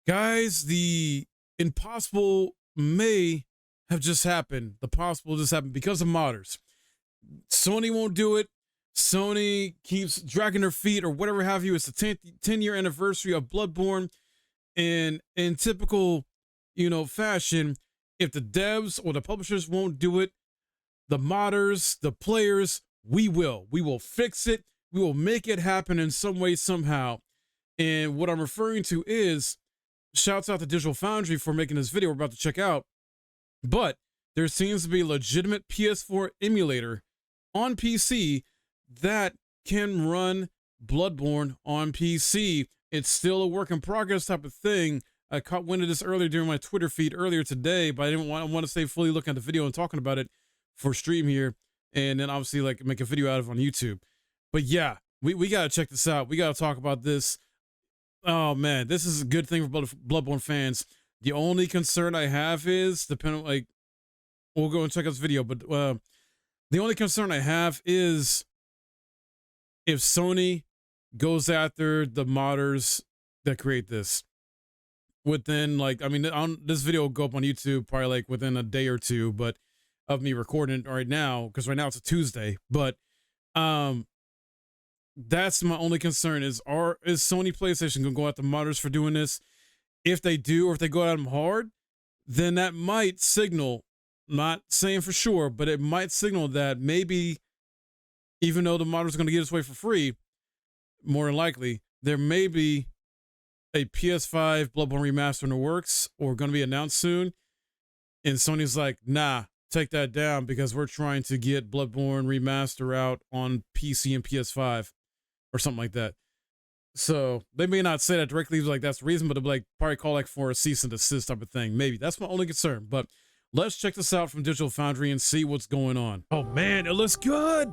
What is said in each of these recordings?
Guys, the impossible may have just happened. The possible just happened because of modders. Sony won't do it. Sony keeps dragging their feet or whatever have you. It's the 10-year anniversary of Bloodborne. And in typical, fashion, if the devs or the publishers won't do it, the modders, the players, we will. We will fix it. We will make it happen in some way, somehow. And what I'm referring to is, shouts out to Digital Foundry for making this video we're about to check out. But there seems to be a legitimate PS4 emulator on PC that can run Bloodborne on PC. It's still a work in progress type of thing. I caught wind of this earlier during my Twitter feed earlier today, but I didn't want to stay fully looking at the video and talking about it for stream here, and then obviously like make a video out of it on YouTube. But yeah, we gotta check this out. We gotta talk about this. Oh man, this is a good thing for Bloodborne fans. The only concern I have is, we'll go and check out this video, but the only concern I have is if Sony goes after the modders that create this within, this video will go up on YouTube probably within a day or two, but of me recording it right now, because right now it's a Tuesday. But that's my only concern is Sony PlayStation gonna go at the modders for doing this? If they do, or if they go at them hard, then that might signal, not saying for sure, but it might signal that maybe, even though the modders are gonna give this away for free, more than likely, there may be a PS5 Bloodborne remaster in the works or gonna be announced soon. And Sony's like, nah, take that down because we're trying to get Bloodborne remaster out on PC and PS5 or something like that. So they may not say that directly, like that's the reason, but they'll probably call for a cease and desist type of thing. Maybe that's my only concern. But let's check this out from Digital Foundry and see what's going on. Oh man, it looks good.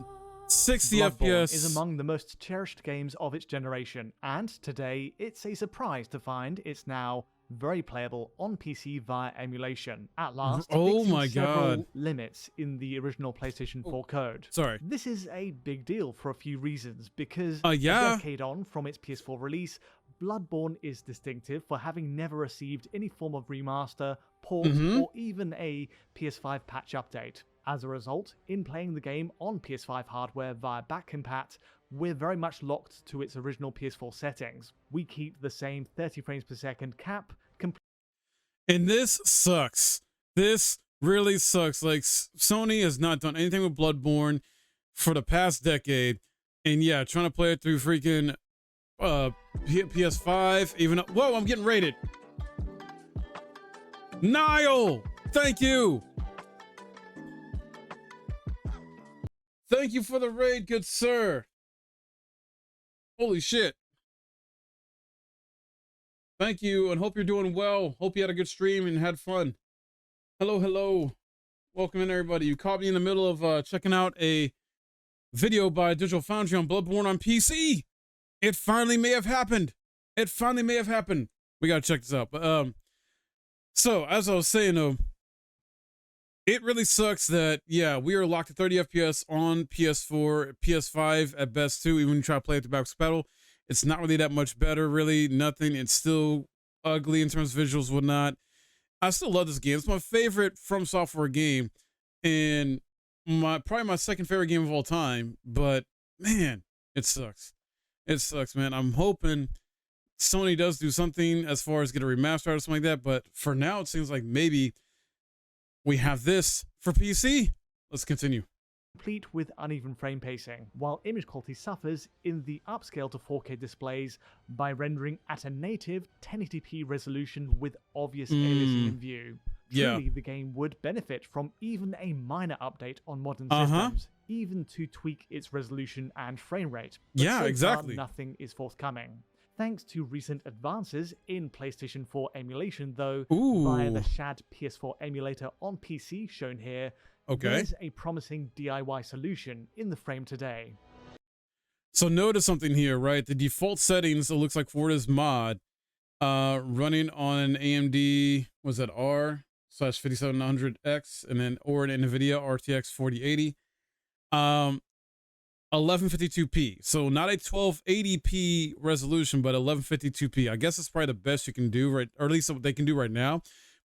60 Bloodborne FPS is among the most cherished games of its generation, and today it's a surprise to find it's now very playable on PC via emulation. At last, oh my several god, limits in the original PlayStation 4 code. Sorry. This is a big deal for a few reasons, because yeah. a decade on from its PS4 release, Bloodborne is distinctive for having never received any form of remaster, port, or even a PS5 patch update. As a result, in playing the game on PS5 hardware via backcompat, we're very much locked to its original PS4 settings. We keep the same 30 frames per second cap. And this sucks. This really sucks. Sony has not done anything with Bloodborne for the past decade. And yeah, trying to play it through freaking PS5, even though, whoa, I'm getting raided. Niall, thank you. Thank you for the raid, good sir. Holy shit. Thank you, and hope you're doing well. Hope you had a good stream and had fun. Hello, hello. Welcome in, everybody. You caught me in the middle of checking out a video by Digital Foundry on Bloodborne on PC. It finally may have happened. It finally may have happened. We gotta check this out. But so as I was saying though, it really sucks that, yeah, we are locked at 30 FPS on PS4, PS5 at best too, even when you try to play it the backwards pedal. It's not really that much better, really, nothing. It's still ugly in terms of visuals, whatnot. I still love this game. It's my favorite From Software game, and probably my second favorite game of all time, but man, it sucks. It sucks, man. I'm hoping Sony does do something as far as get a remaster or something like that, but for now, it seems like maybe we have this for PC. Let's continue. Complete with uneven frame pacing, while image quality suffers in the upscale to 4K displays by rendering at a native 1080p resolution with obvious aliasing in view. Truly, the game would benefit from even a minor update on modern systems, even to tweak its resolution and frame rate. But so exactly. Far, nothing is forthcoming. Thanks to recent advances in PlayStation 4 emulation, though, via the Shad PS4 emulator on PC shown here, there's a promising DIY solution in the frame today. So notice something here, right? The default settings, it looks like for this mod, running on an AMD, was that R/5700X, and then or an NVIDIA RTX 4080. 1152p. So not a 1280p resolution, but 1152p. I guess it's probably the best you can do, right? Or at least what they can do right now.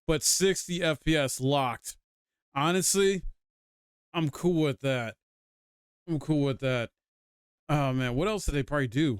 But 60 FPS locked. Honestly, I'm cool with that. I'm cool with that. Oh man, what else did they probably do?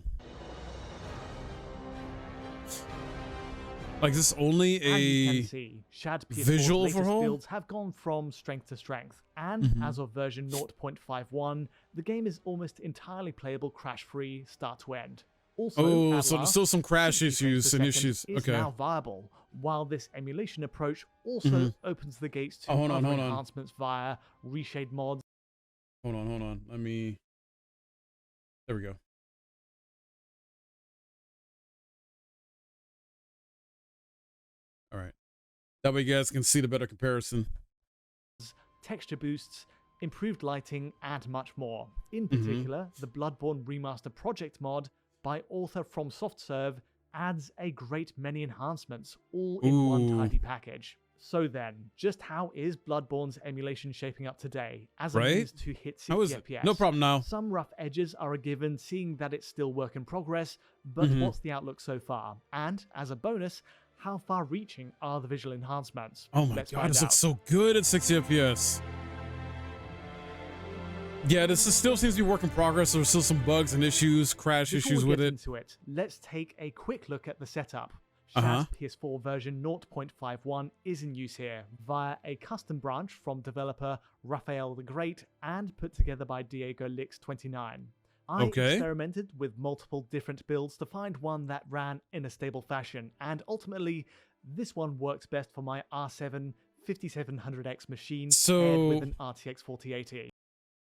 Like, this only And you a can see, Shad PS4's visual latest overhaul? builds have gone from strength to strength, and as of version 0.51, the game is almost entirely playable crash-free start to end. Also, Oh, at so there's last, still some crash 60 frames per issues and second issues. is Okay. now viable, while this emulation approach also opens the gates to hold other on. enhancements via reshade mods. Hold on. Let me. There we go. All right. That way you guys can see the better comparison. Texture boosts, improved lighting, and much more. In particular, the Bloodborne Remaster Project mod by author from SoftServe adds a great many enhancements, all in one tidy package. So then, just how is Bloodborne's emulation shaping up today as a means to hit 60 FPS? No problem now. Some rough edges are a given, seeing that it's still work in progress, but what's the outlook so far? And, as a bonus, how far-reaching are the visual enhancements? Oh my god, this looks so good at 60 FPS. Yeah, still seems to be work in progress. There's still some bugs and issues, crash issues with it. Into it, let's take a quick look at the setup. Shad's PS4 version 0.51 is in use here via a custom branch from developer Raphael the Great and put together by Diego Lix29. I experimented with multiple different builds to find one that ran in a stable fashion, and ultimately, this one works best for my R7 5700X machine paired with an RTX 4080.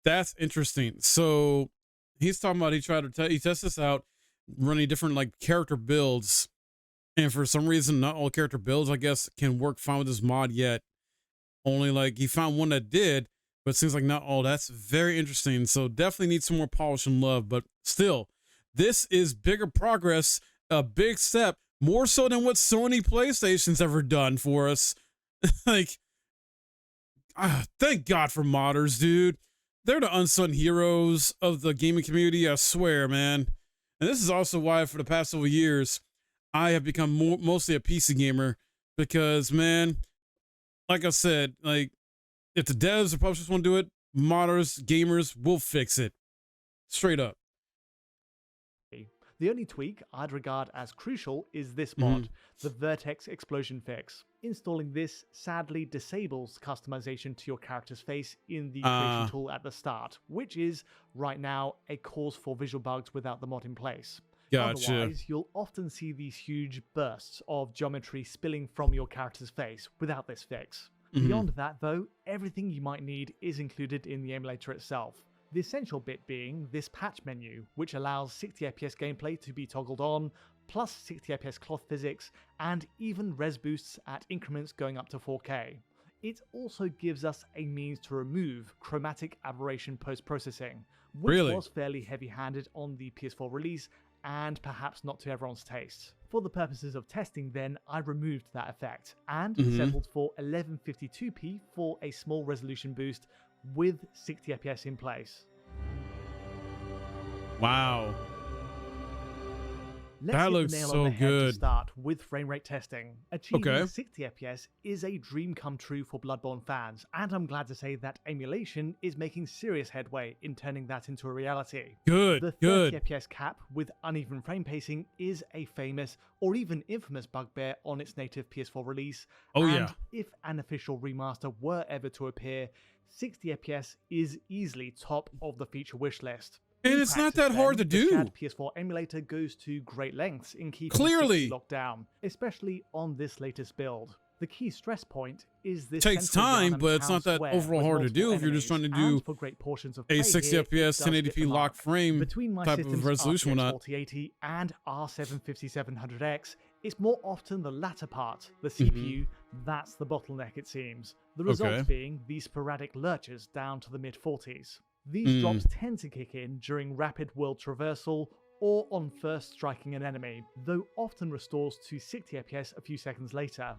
That's interesting. So he's talking about he tested this out, running different like character builds, and for some reason, not all character builds, I guess, can work fine with this mod yet. Only like he found one that did. But it seems like not all. That's very interesting. So definitely need some more polish and love. But still, this is bigger progress, a big step, more so than what Sony PlayStation's ever done for us. Like, thank God for modders, dude. They're the unsung heroes of the gaming community, I swear, man. And this is also why for the past several years, I have become mostly a PC gamer. Because, man, like I said, like, if the devs or publishers want to do it, modders, gamers will fix it. Straight up. The only tweak I'd regard as crucial is this mod, the Vertex Explosion Fix. Installing this sadly disables customization to your character's face in the creation tool at the start, which is, right now, a cause for visual bugs without the mod in place. Gotcha. Otherwise, you'll often see these huge bursts of geometry spilling from your character's face without this fix. Beyond that, though, everything you might need is included in the emulator itself. The essential bit being this patch menu, which allows 60 FPS gameplay to be toggled on, plus 60 FPS cloth physics, and even res boosts at increments going up to 4K. It also gives us a means to remove chromatic aberration post-processing, which was fairly heavy-handed on the PS4 release, and perhaps not to everyone's taste. For the purposes of testing then, I removed that effect, and settled for 1152p for a small resolution boost with 60 FPS in place. Wow. Let's that looks the nail so on the head good. To start with frame rate testing. Achieving 60 FPS is a dream come true for Bloodborne fans, and I'm glad to say that emulation is making serious headway in turning that into a reality. The 30 FPS cap with uneven frame pacing is a famous or even infamous bugbear on its native PS4 release. If an official remaster were ever to appear, 60 FPS is easily top of the feature wish list. And it's not that hard to do. The PS4 emulator goes to great lengths in keeping 60 locked down, especially on this latest build. The key stress point is this takes time, but it's not that overall hard to do if you're just trying to do for great portions of a 60 FPS 1080p locked frame type of resolution. Between my 4080 and R7 5700X, it's more often the latter part, the CPU, that's the bottleneck it seems. The result being these sporadic lurches down to the mid-40s. These drops tend to kick in during rapid world traversal or on first striking an enemy, though often restores to 60 FPS a few seconds later.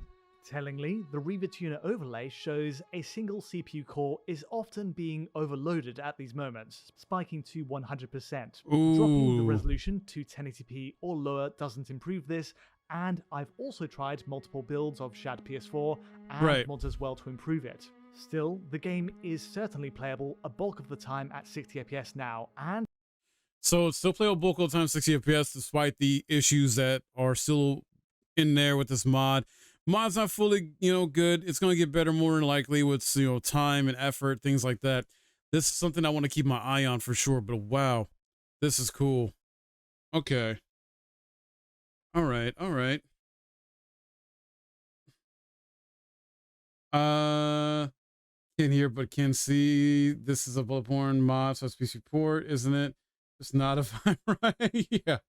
Tellingly, the RevaTuner overlay shows a single CPU core is often being overloaded at these moments, spiking to 100%. Dropping the Ooh. resolution to 1080p or lower doesn't improve this, and I've also tried multiple builds of Shad PS4 and Right. mods as well to improve it. Still, the game is certainly playable a bulk of the time at 60 FPS now, and So it's still playable bulk of the time 60 FPS despite the issues that are still in there with this mod. Mod's not fully, good. It's going to get better more than likely with, time and effort, things like that. This is something I want to keep my eye on for sure, but wow, this is cool. Okay. All right. Can't hear but can see. This is a Bloodborne mod, so it's PC port, isn't it? It's not if I'm right. Yeah.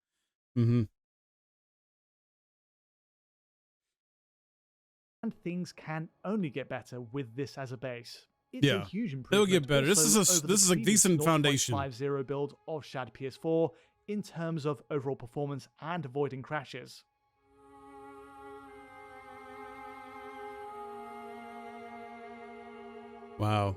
and things can only get better with this as a base. It's a Yeah. huge improvement. It'll get better. This also is over this the is a previous decent foundation. 0.50 build of Shad PS4 in terms of overall performance and avoiding crashes. Wow.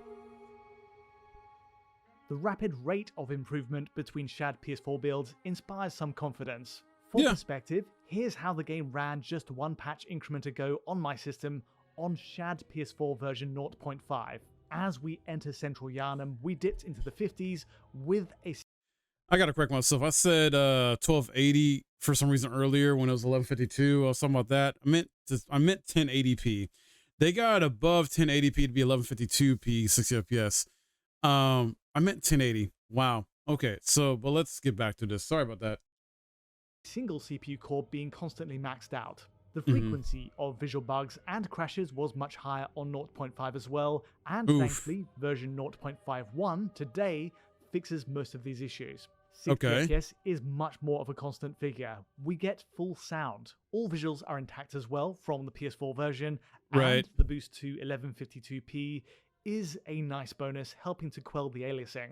The rapid rate of improvement between Shad PS4 builds inspires some confidence. For Yeah. perspective, here's how the game ran just one patch increment ago on my system on Shad PS4 version 0.5. As we enter Central Yharnam, we dipped into the 50s with a... I gotta correct myself. I said 1280 for some reason earlier when it was 1152. I was talking about that. I meant 1080p. They got above 1080p to be 1152p 60 FPS. I meant 1080. Wow. Okay. So, but let's get back to this. Sorry about that. single CPU core being constantly maxed out. The frequency of visual bugs and crashes was much higher on 0.5 as well, and thankfully version 0.51 today fixes most of these issues. 60 FPS is much more of a constant figure. We get full sound. All visuals are intact as well from the PS4 version, and the boost to 1152p is a nice bonus, helping to quell the aliasing.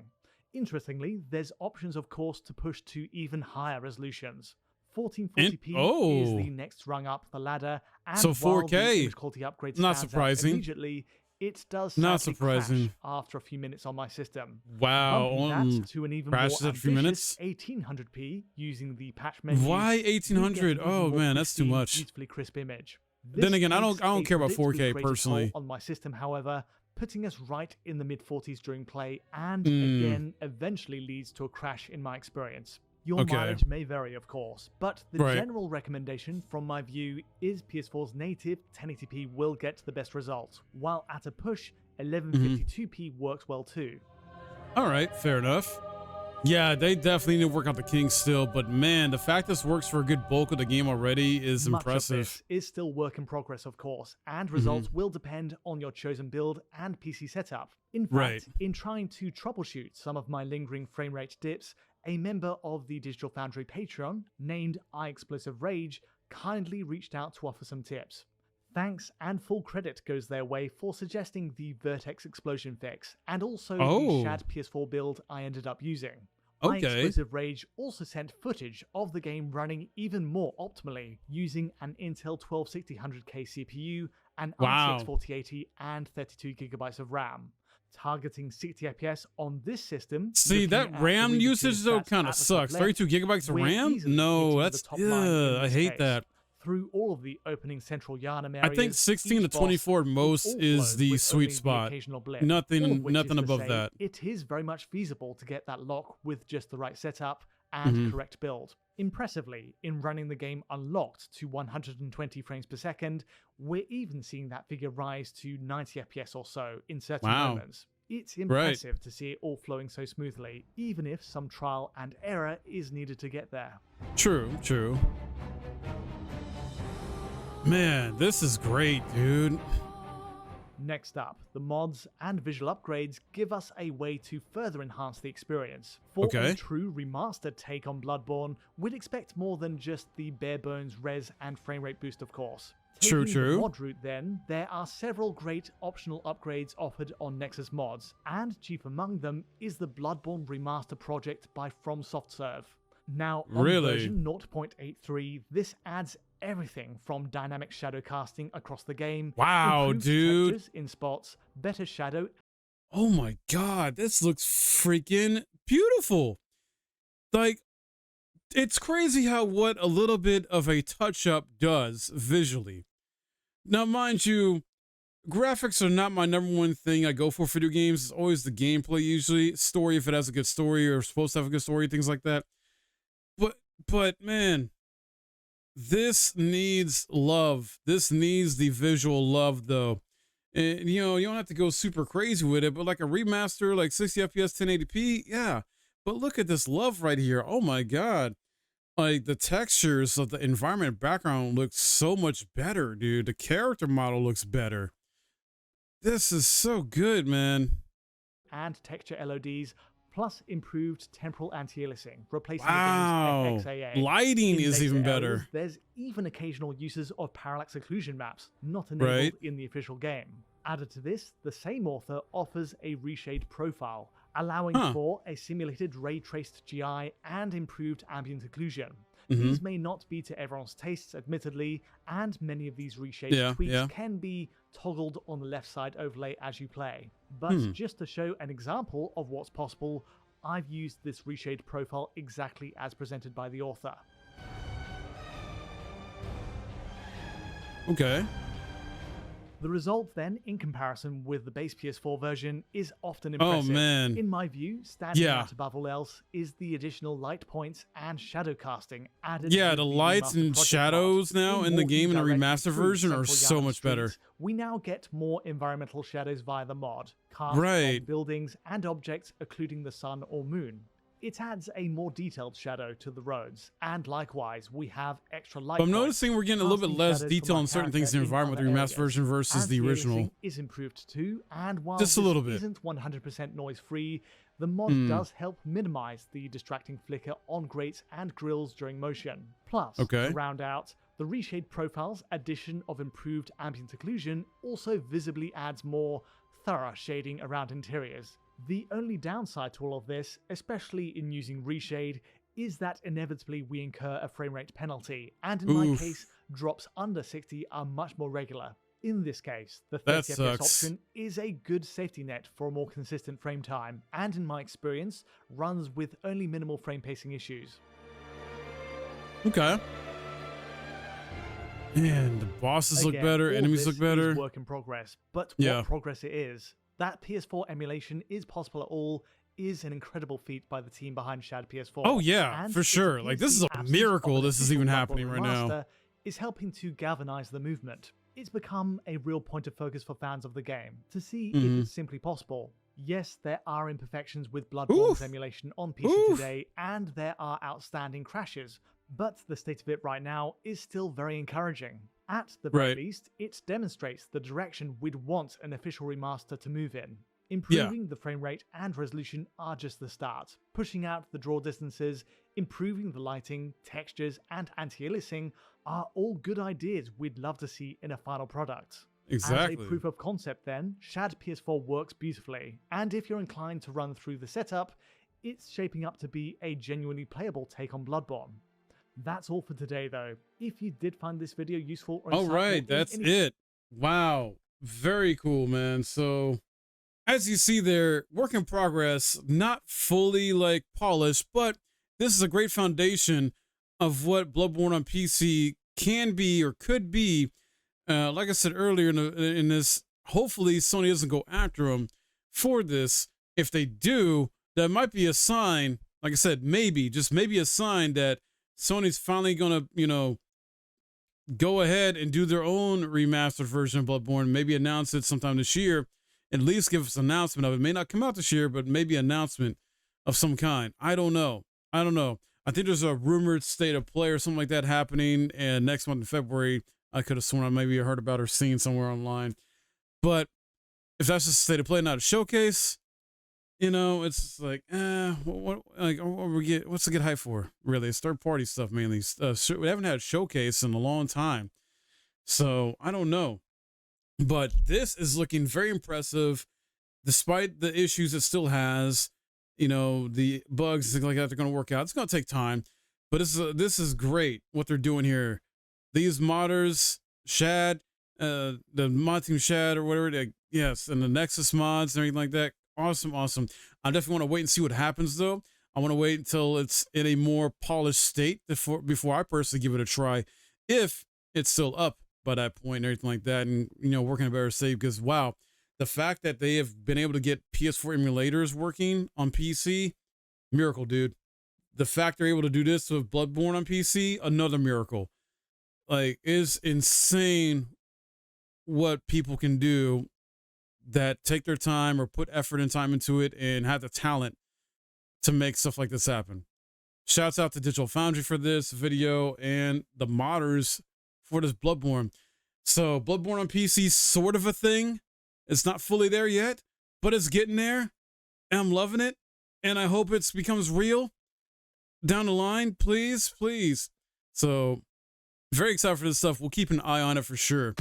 Interestingly, there's options of course to push to even higher resolutions. 1440p is the next rung up the ladder, and so while 4K the image quality upgrade not stands surprising. out immediately, it does not sadly surprising crash after a few minutes on my system. Wow. Bumping that to an even more crashes at a few minutes. 1800p using the patch menu. Why 1800? Oh man, that's too much. Beautifully crisp image. Then again, I don't care about 4K personally. On my system, however, putting us right in the mid-40s during play, and again, eventually leads to a crash in my experience. Your mileage may vary, of course, but the general recommendation from my view is PS4's native 1080p will get the best results, while at a push, 1152p works well too. Alright, fair enough. Yeah, they definitely need to work out the kinks still, but man, the fact this works for a good bulk of the game already is impressive. Much of this is still work in progress, of course, and results will depend on your chosen build and PC setup. In fact, in trying to troubleshoot some of my lingering frame rate dips, a member of the Digital Foundry Patreon, named iExplosiveRage, kindly reached out to offer some tips. Thanks and full credit goes their way for suggesting the Vertex explosion fix, and also the Shad PS4 build I ended up using. iExplosiveRage also sent footage of the game running even more optimally, using an Intel 12600K CPU, an RTX 4080, and 32GB of RAM. Targeting 60 FPS on this system. See, that RAM usage though kind of sucks. 32 gigabytes of RAM? No, that's I hate that. Through all of the opening Central Yharnam areas, I think 16 to 24 most is the sweet spot. Nothing above that. It is very much feasible to get that lock with just the right setup and correct build. Impressively, in running the game unlocked to 120 frames per second, we're even seeing that figure rise to 90 FPS or so in certain moments. It's impressive to see it all flowing so smoothly, even if some trial and error is needed to get there. True. Man, this is great, dude. Next up, the mods and visual upgrades give us a way to further enhance the experience. For a true remastered take on Bloodborne, we'd expect more than just the bare bones res and frame rate boost, of course. Taking the mod route then, there are several great optional upgrades offered on Nexus mods, and chief among them is the Bloodborne Remaster project by FromSoftServe. Now, on version 0.83, this adds everything from dynamic shadow casting across the game, Wow, improved dude. textures in spots, better shadow. Oh my God, this looks freaking beautiful. Like, it's crazy how what a little bit of a touch up does visually. Now, mind you, graphics are not my number one thing I go for video games. It's always the gameplay, usually. Story, if it has a good story or supposed to have a good story, things like that. But man, this needs love. This needs the visual love, though. And, you know, you don't have to go super crazy with it, but like a remaster, like 60 FPS, 1080p, yeah. But look at this love right here. Oh my God. Like the textures of the environment background looks so much better, dude. The character model looks better. This is so good, man. And texture LODs, plus improved temporal anti-aliasing, replacing Wow. the game's XAA. Lighting In is later even better. areas, there's even occasional uses of parallax occlusion maps, not enabled Right. in the official game. Added to this, the same author offers a reshade profile, allowing for a simulated ray-traced GI and improved ambient occlusion. These may not be to everyone's tastes, admittedly, and many of these reshade tweaks can be toggled on the left side overlay as you play. But just to show an example of what's possible, I've used this reshade profile exactly as presented by the author. Okay. The result then, in comparison with the base PS4 version, is often impressive. Oh, man. In my view, standing out above all else is the additional light points and shadow casting added. Yeah, with the the lights Remaster and Project shadows mod. now in the walking game in the directly remaster through version are central so Yarmouth much better. streets, we now get more environmental shadows via the mod, cast Right. on buildings and objects occluding the sun or moon. It adds a more detailed shadow to the roads, and likewise, we have extra light. But I'm noticing we're getting a little bit casting less shadows detail from on our certain things in the character environment with the other remastered version versus the original. Anti-aliasing is improved too, and while Just a this little bit. isn't 100% noise-free, the mod does help minimize the distracting flicker on grates and grills during motion. Plus, to round out, the reshade profile's addition of improved ambient occlusion also visibly adds more thorough shading around interiors. The only downside to all of this, especially in using reshade, is that inevitably we incur a frame rate penalty, and in my case, drops under 60 are much more regular. In this case, the 30 FPS option is a good safety net for a more consistent frame time, and in my experience, runs with only minimal frame pacing issues. Okay. And the bosses look better, enemies look better. Is work in progress, but what progress it is. That PS4 emulation is possible at all is an incredible feat by the team behind Shad PS4. Oh yeah, and for sure. Like this is a miracle this is even happening right now. Is helping to galvanize the movement. It's become a real point of focus for fans of the game to see if it's simply possible. Yes, there are imperfections with Bloodborne's emulation on PC today, and there are outstanding crashes, but the state of it right now is still very encouraging. At the very least, it demonstrates the direction we'd want an official remaster to move in. Improving the frame rate and resolution are just the start. Pushing out the draw distances, improving the lighting, textures, and anti-aliasing are all good ideas we'd love to see in a final product. Exactly. As a proof of concept then, Shad PS4 works beautifully, and if you're inclined to run through the setup, it's shaping up to be a genuinely playable take on Bloodborne. That's all for today though. If you did find this video useful or insightful, alright, that's it. Wow. Very cool, man. So as you see there, work in progress, not fully like polished, but this is a great foundation of what Bloodborne on PC can be or could be. Like I said earlier in this, hopefully Sony doesn't go after them for this. If they do, that might be a sign, like I said, maybe, just maybe a sign that Sony's finally gonna, you know, go ahead and do their own remastered version of Bloodborne, maybe announce it sometime this year, at least give us an announcement of it. It may not come out this year, but maybe an announcement of some kind. I don't know. I think there's a rumored state of play or something like that happening, and next month in February, I could have sworn I maybe heard about or seen somewhere online. But if that's just a state of play, not a showcase, you know, it's like, what's to get hype for? Really, it's third party stuff mainly. We haven't had a showcase in a long time, so I don't know. But this is looking very impressive, despite the issues it still has. You know, the bugs, things like that, they're going to work out. It's going to take time, but this is great what they're doing here. these modders, Shad, the mod team Shad or whatever, yes, and the Nexus mods and everything like that. Awesome, awesome. I definitely want to wait and see what happens though. I want to wait until it's in a more polished state before I personally give it a try, if it's still up by that point and everything like that, and working a better save. Because wow, the fact that they have been able to get PS4 emulators working on PC, miracle, dude. The fact they're able to do this with Bloodborne on PC, another miracle. Like, it's insane what people can do that take their time or put effort and time into it and have the talent to make stuff like this happen. Shouts out to Digital Foundry for this video and the modders for this Bloodborne. So Bloodborne on PC, sort of a thing. It's not fully there yet, but it's getting there, and I'm loving it. And I hope it becomes real down the line, please, please. So very excited for this stuff. We'll keep an eye on it for sure.